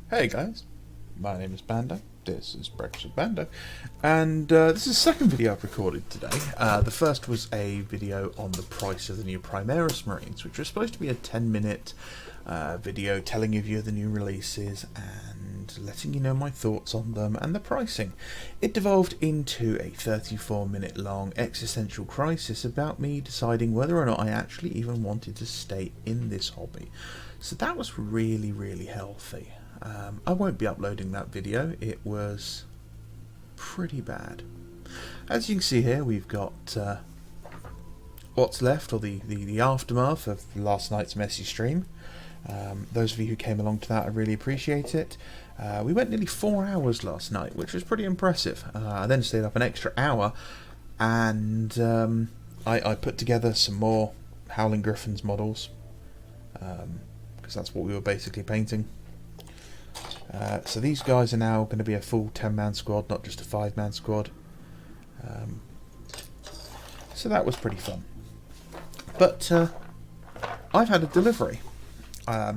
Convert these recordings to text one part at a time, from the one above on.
Hey guys, my name is Bando, this is Breakfast with Bando, and this is the second video I've recorded today. The first was a video on the price of the new Primaris Marines, which was supposed to be a 10-minute video telling you the new releases and letting you know my thoughts on them and the pricing. It devolved into a 34-minute long existential crisis about me deciding whether or not I actually even wanted to stay in this hobby. So that was really healthy. I won't be uploading that video, it was pretty bad. As you can see here, we've got what's left, or the aftermath of last night's messy stream. Those of you who came along to that, I really appreciate it. We went nearly 4 hours last night, which was pretty impressive. I then stayed up an extra hour, and I put together some more Howling Griffins models, because that's what we were basically painting. So these guys are now going to be a full 10-man squad, not just a 5-man squad. So that was pretty fun. But I've had a delivery. Or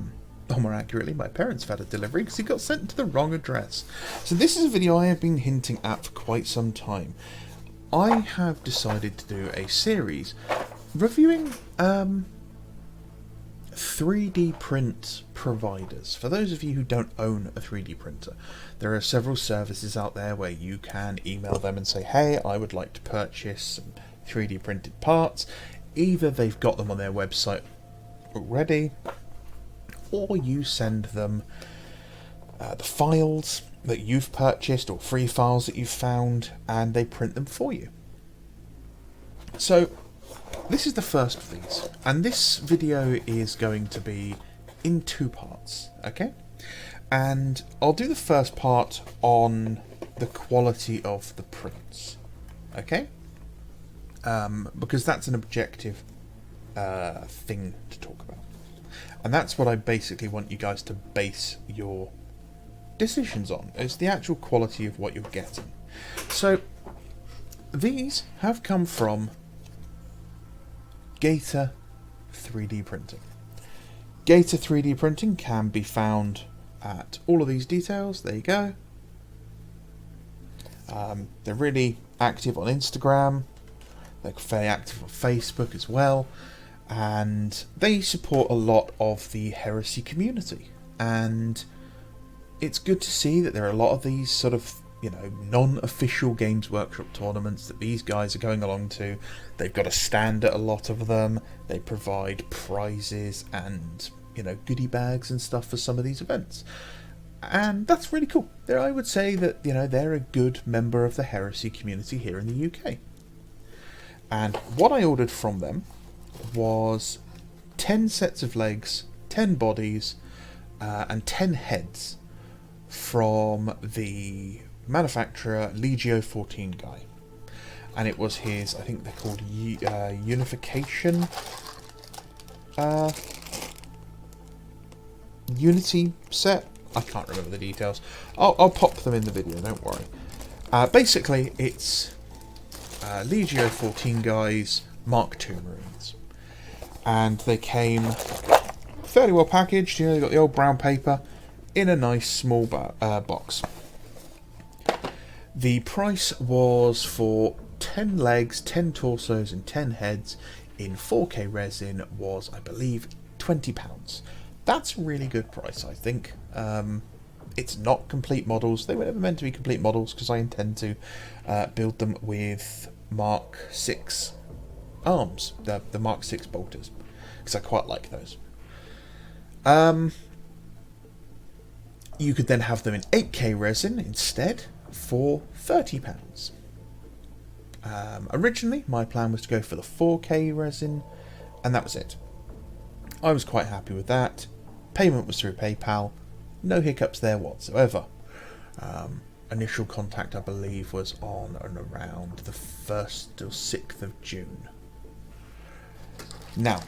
more accurately, my parents have had a delivery because it got sent to the wrong address. So this is a video I have been hinting at for quite some time. I have decided to do a series reviewing 3D print providers. For those of you who don't own a 3D printer, there are several services out there where you can email them and say, hey, I would like to purchase some 3D printed parts. Either they've got them on their website already, or you send them the files that you've purchased or free files that you've found, and they print them for you. So this is the first of these, and this video is going to be in 2 parts, okay? And I'll do the first part on the quality of the prints, okay? Because that's an objective thing to talk about. And that's what I basically want you guys to base your decisions on. It's the actual quality of what you're getting. So these have come from Gator 3D printing. Gator 3D printing can be found at all of these details. There you go. They're really active on Instagram. They're fairly active on Facebook as well. And they support a lot of the heresy community. And it's good to see that there are a lot of these sort of, non-official Games Workshop tournaments that these guys are going along to. They've got a stand at a lot of them. They provide prizes and, goodie bags and stuff for some of these events. And that's really cool. I would say that, they're a good member of the heresy community here in the UK. And what I ordered from them was 10 sets of legs, 10 bodies, and 10 heads from the manufacturer Legio 14 guy. And it was his, I think they're called Unification Unity set. I can't remember the details. I'll pop them in the video, don't worry. Basically, it's Legio 14 guys Mark II Marines. And they came fairly well packaged. They got the old brown paper in a nice small box. The price was for 10 legs, 10 torsos and 10 heads in 4K resin was, I believe, £20. That's a really good price, I think. It's not complete models. They were never meant to be complete models because I intend to build them with Mark 6 arms, the Mark 6 bolters, because I quite like those. You could then have them in 8K resin instead for £30. Originally, my plan was to go for the 4K resin, and that was it. I was quite happy with that. Payment was through PayPal. No hiccups there whatsoever. Initial contact, I believe, was on and around the 1st or 6th of June. Now,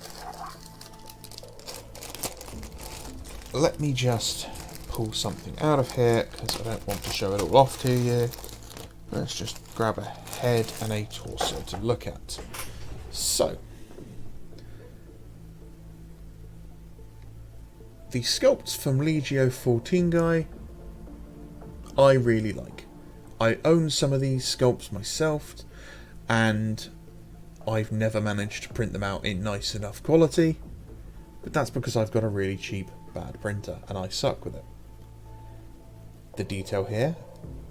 let me just pull something out of here because I don't want to show it all off to you. Let's just grab a head and a torso to look at. So, the sculpts from Legio 14 guy I really like. I own some of these sculpts myself, and I've never managed to print them out in nice enough quality, but that's because I've got a really cheap, bad printer, and I suck with it. The detail here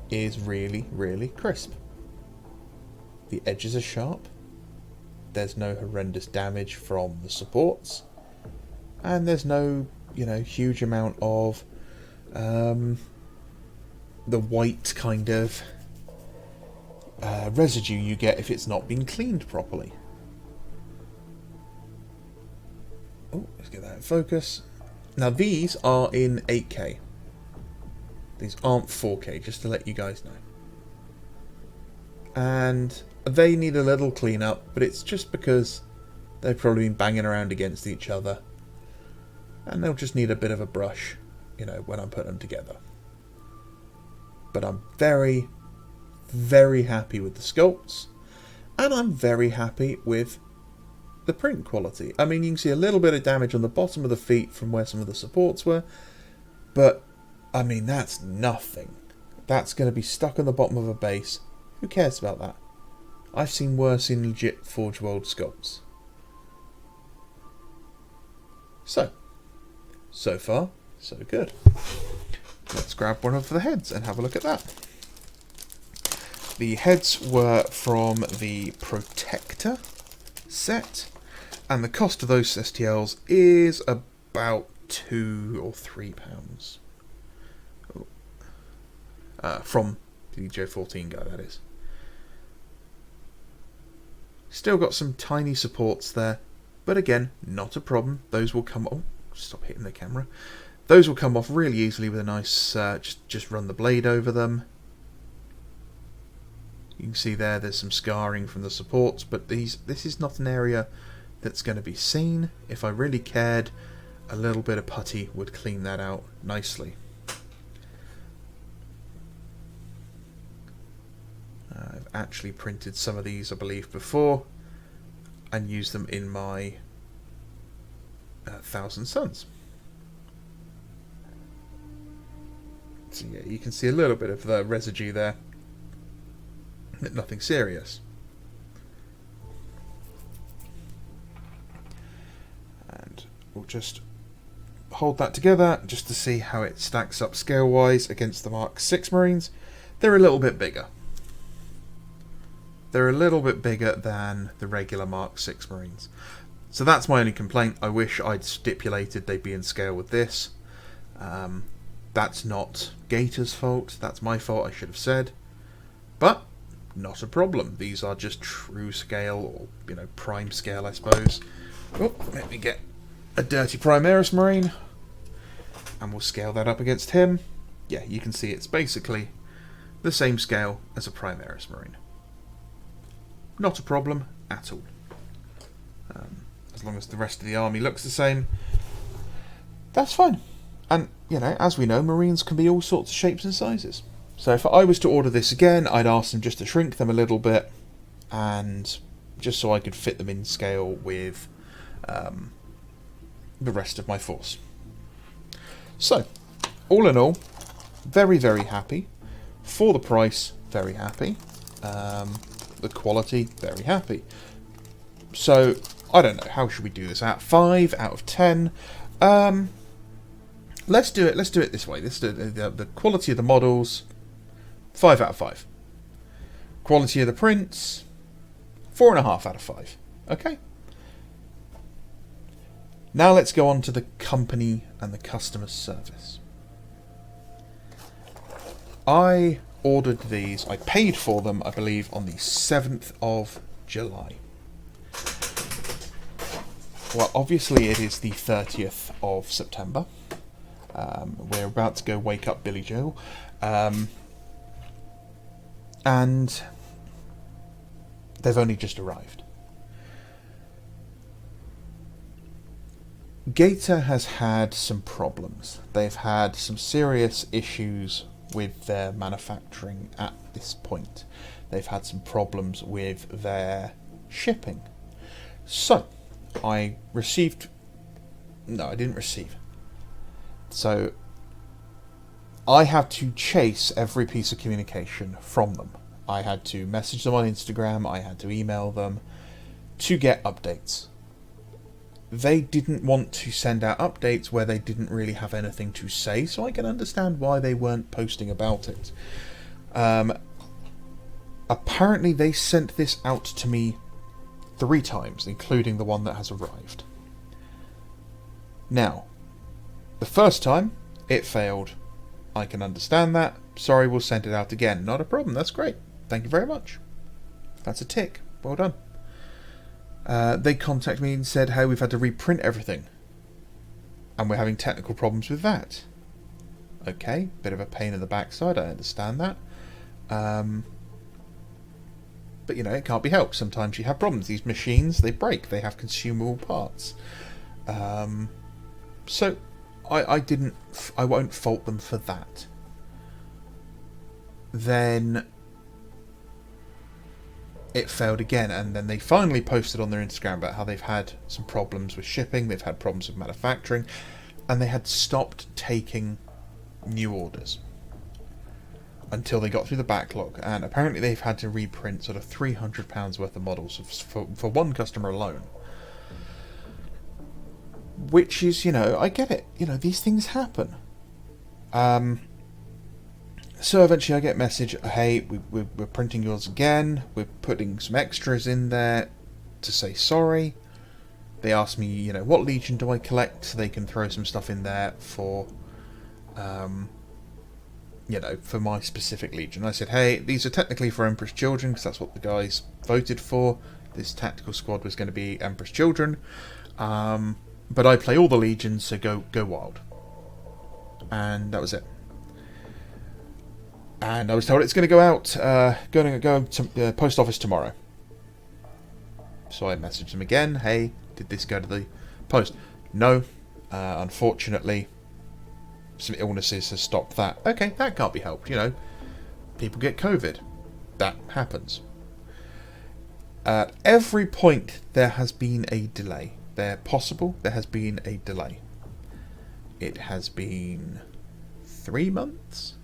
is really, really crisp. The edges are sharp, there's no horrendous damage from the supports, and there's no, huge amount of the white kind of residue you get if it's not been cleaned properly. Oh, let's get that in focus. Now these are in 8K. These aren't 4K, just to let you guys know. And they need a little cleanup, but it's just because they've probably been banging around against each other. And they'll just need a bit of a brush, when I'm putting them together. But I'm very, very happy with the sculpts, and I'm very happy with the print quality. I mean, you can see a little bit of damage on the bottom of the feet from where some of the supports were, but I mean, that's nothing. That's going to be stuck on the bottom of a base. Who cares about that? I've seen worse in legit Forge World sculpts. So far, so good. Let's grab one of the heads and have a look at that. The heads were from the Protector set, and the cost of those STLs is about £2 or £3. From the J14 guy, that is. Still got some tiny supports there, but again, not a problem. Those will come... Oh, stop hitting the camera. Those will come off really easily with a nice... just run the blade over them. You can see there's some scarring from the supports, but this is not an area that's going to be seen. If I really cared, a little bit of putty would clean that out nicely. I've actually printed some of these, I believe, before, and used them in my Thousand Suns. So yeah, you can see a little bit of the residue there, but nothing serious. And we'll just hold that together just to see how it stacks up scale-wise against the Mark 6 Marines. They're a little bit bigger. They're a little bit bigger than the regular Mark 6 Marines. So that's my only complaint. I wish I'd stipulated they'd be in scale with this. That's not Gator's fault. That's my fault, I should have said. But not a problem. These are just true scale, or prime scale, I suppose. Oh, let me get a dirty Primaris Marine, and we'll scale that up against him. Yeah, you can see it's basically the same scale as a Primaris Marine. Not a problem at all. As long as the rest of the army looks the same, that's fine. And, as we know, Marines can be all sorts of shapes and sizes. So if I was to order this again, I'd ask them just to shrink them a little bit, and just so I could fit them in scale with the rest of my force. So, all in all, very, very happy. For the price, very happy. The quality, very happy. So, I don't know, how should we do this? 5 out of 10. Let's do it this way. Let's do the quality of the models, 5 out of 5. Quality of the prints, 4.5 out of 5. Okay. Now let's go on to the company and the customer service. I ordered these, I paid for them, I believe, on the 7th of July. Well, obviously it is the 30th of September. We're about to go wake up Billy Joel. And they've only just arrived. Gator has had some problems. They've had some serious issues with their manufacturing at this point. They've had some problems with their shipping. So, I received... No, I didn't receive. So, I had to chase every piece of communication from them. I had to message them on Instagram, I had to email them to get updates. They didn't want to send out updates where they didn't really have anything to say, so I can understand why they weren't posting about it. Apparently they sent this out to me 3 times, including the one that has arrived. Now, the first time, it failed. I can understand that. Sorry, we'll send it out again. Not a problem, that's great. Thank you very much. That's a tick. Well done. They contacted me and said, hey, we've had to reprint everything. And we're having technical problems with that. Okay, bit of a pain in the backside, I understand that. But, you know, it can't be helped. Sometimes you have problems. These machines, they break. They have consumable parts. So, I won't fault them for that. Then it failed again, and then they finally posted on their Instagram about how they've had some problems with shipping, they've had problems with manufacturing, and they had stopped taking new orders until they got through the backlog. And apparently they've had to reprint sort of £300 worth of models for one customer alone. Which is, you know, I get it. You know, these things happen. So eventually I get a message, hey, we're printing yours again. We're putting some extras in there to say sorry. They asked me, you know, what Legion do I collect? So they can throw some stuff in there for, you know, for my specific Legion. I said, hey, these are technically for Emperor's Children, because that's what the guys voted for. This tactical squad was going to be Emperor's Children. But I play all the Legions, so go wild. And that was it. And I was told it's going to go out, going to go to post office tomorrow. So I messaged them again. Hey, did this go to the post? No. Unfortunately, some illnesses have stopped that. Okay, that can't be helped. You know, people get COVID. That happens. At every point, there has been a delay. There has been a delay. It has been 3 months,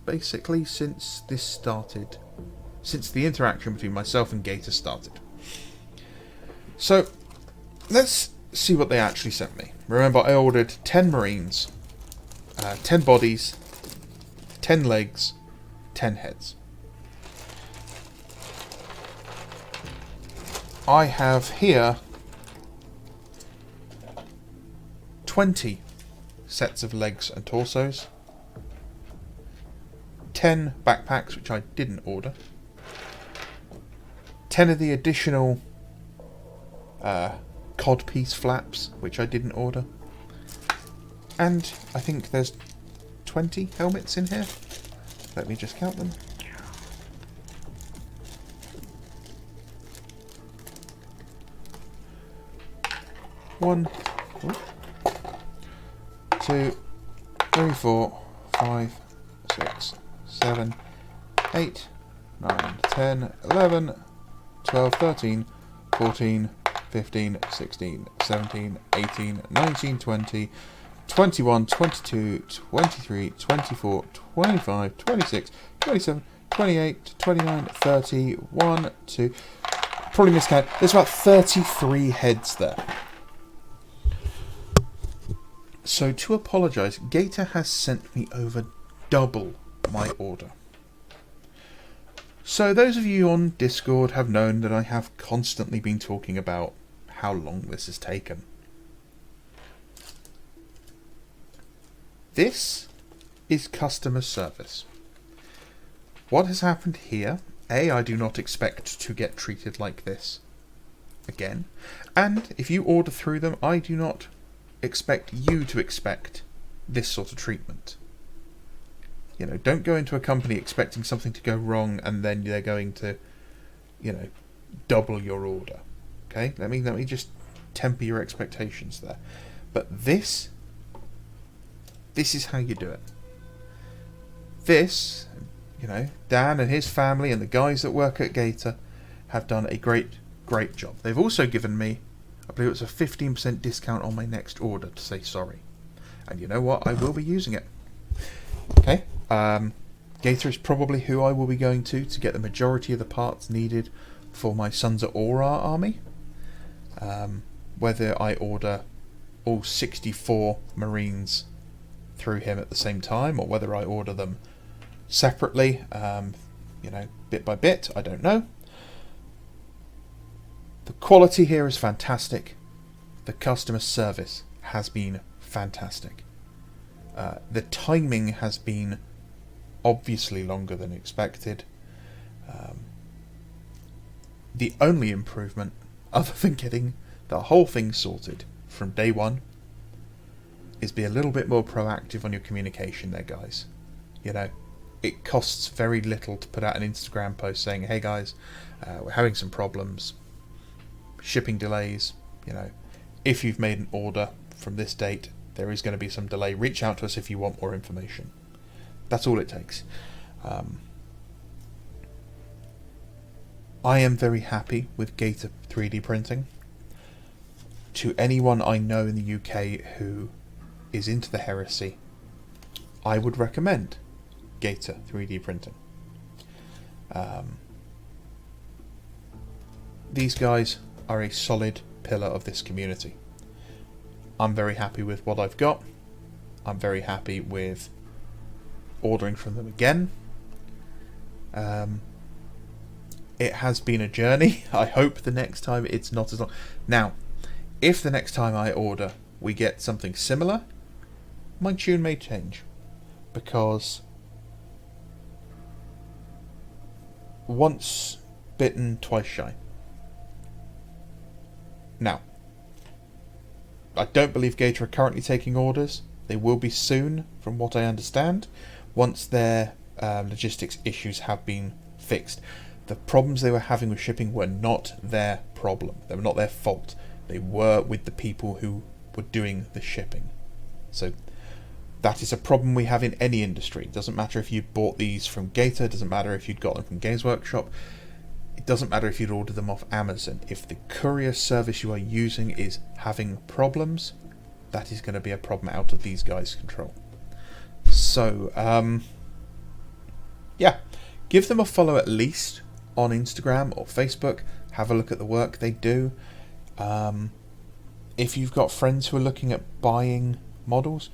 basically, since this started. Since the interaction between myself and Gator started. So, let's see what they actually sent me. Remember, I ordered 10 Marines, 10 bodies, 10 legs, 10 heads. I have here 20 sets of legs and torsos, 10 backpacks, which I didn't order, 10 of the additional codpiece flaps, which I didn't order, and I think there's 20 helmets in here. Let me just count them. One, 2, 3, 4, 5, 6, 7, 8, 9, 10, 11, 12, 13, 14, 15, 16, 17, 18, 19, 20, 21, 22, 23, 24, 25, 26, 27, 28, 29, 30, 1, 2... Probably miscount. There's about 33 heads there. So, to apologise, Gator has sent me over double my order. So, those of you on Discord have known that I have constantly been talking about how long this has taken. This is customer service. What has happened here? A, I do not expect to get treated like this again. And if you order through them, I do not expect you to expect this sort of treatment. You know, don't go into a company expecting something to go wrong and then they're going to, you know, double your order. Okay? Let me just temper your expectations there. But this is how you do it. This, you know, Dan and his family and the guys that work at Gator have done a great job. They've also given me, I believe it's a 15% discount on my next order to say sorry. And you know what? I will be using it. Okay. Gator is probably who I will be going to get the majority of the parts needed for my Sons of Aura army. Whether I order all 64 Marines through him at the same time, or whether I order them separately, bit by bit, I don't know. The quality here is fantastic. The customer service has been fantastic. The timing has been obviously longer than expected. The only improvement, other than getting the whole thing sorted from day one, is be a little bit more proactive on your communication there, guys. It costs very little to put out an Instagram post saying, hey guys, we're having some problems, shipping delays, if you've made an order from this date, there is going to be some delay. Reach out to us if you want more information. That's all it takes. I am very happy with Gator 3D printing. To anyone I know in the UK who is into the heresy, I would recommend Gator 3D printing. These guys are a solid pillar of this community. I'm very happy with what I've got. I'm very happy with ordering from them again. It has been a journey. I hope the next time it's not as long. Now, if the next time I order we get something similar, my tune may change, because once bitten, twice shy. Now, I don't believe Gator are currently taking orders. They will be soon, from what I understand, once their logistics issues have been fixed. The problems they were having with shipping were not their problem. They were not their fault. They were with the people who were doing the shipping. So that is a problem we have in any industry. It doesn't matter if you bought these from Gator, it doesn't matter if you'd got them from Games Workshop, it doesn't matter if you'd ordered them off Amazon. If the courier service you are using is having problems, that is going to be a problem out of these guys' control. So, yeah, give them a follow at least on Instagram or Facebook. Have a look at the work they do. If you've got friends who are looking at buying models,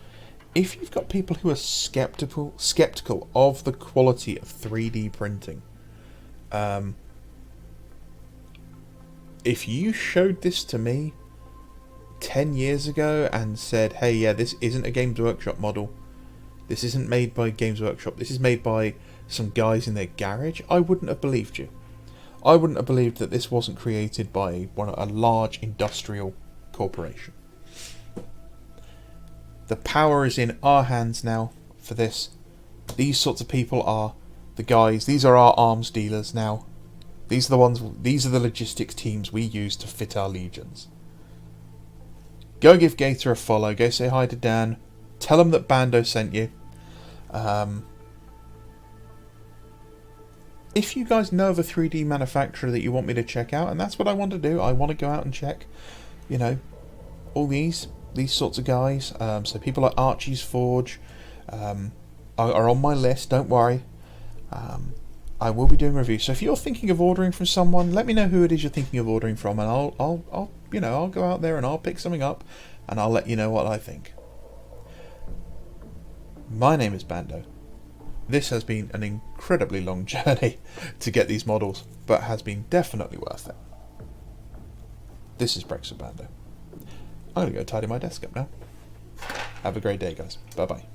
if you've got people who are skeptical of the quality of 3D printing, if you showed this to me 10 years ago and said, hey, yeah, this isn't a Games Workshop model, this isn't made by Games Workshop, this is made by some guys in their garage, I wouldn't have believed you. I wouldn't have believed that this wasn't created by a large industrial corporation. The power is in our hands now for this. These sorts of people are the guys, these are our arms dealers now. These are the logistics teams we use to fit our legions. Go give Gator a follow, go say hi to Dan, tell him that Bando sent you. If you guys know of a 3D manufacturer that you want me to check out, and that's what I want to do, I want to go out and check, all these sorts of guys. So people like Archie's Forge are on my list, don't worry. I will be doing reviews. So if you're thinking of ordering from someone, let me know who it is you're thinking of ordering from, and I'll go out there and I'll pick something up and I'll let you know what I think. My name is Bando. This has been an incredibly long journey to get these models, but has been definitely worth it. This is Brexit Bando. I'm going to go tidy my desk up now. Have a great day, guys. Bye-bye.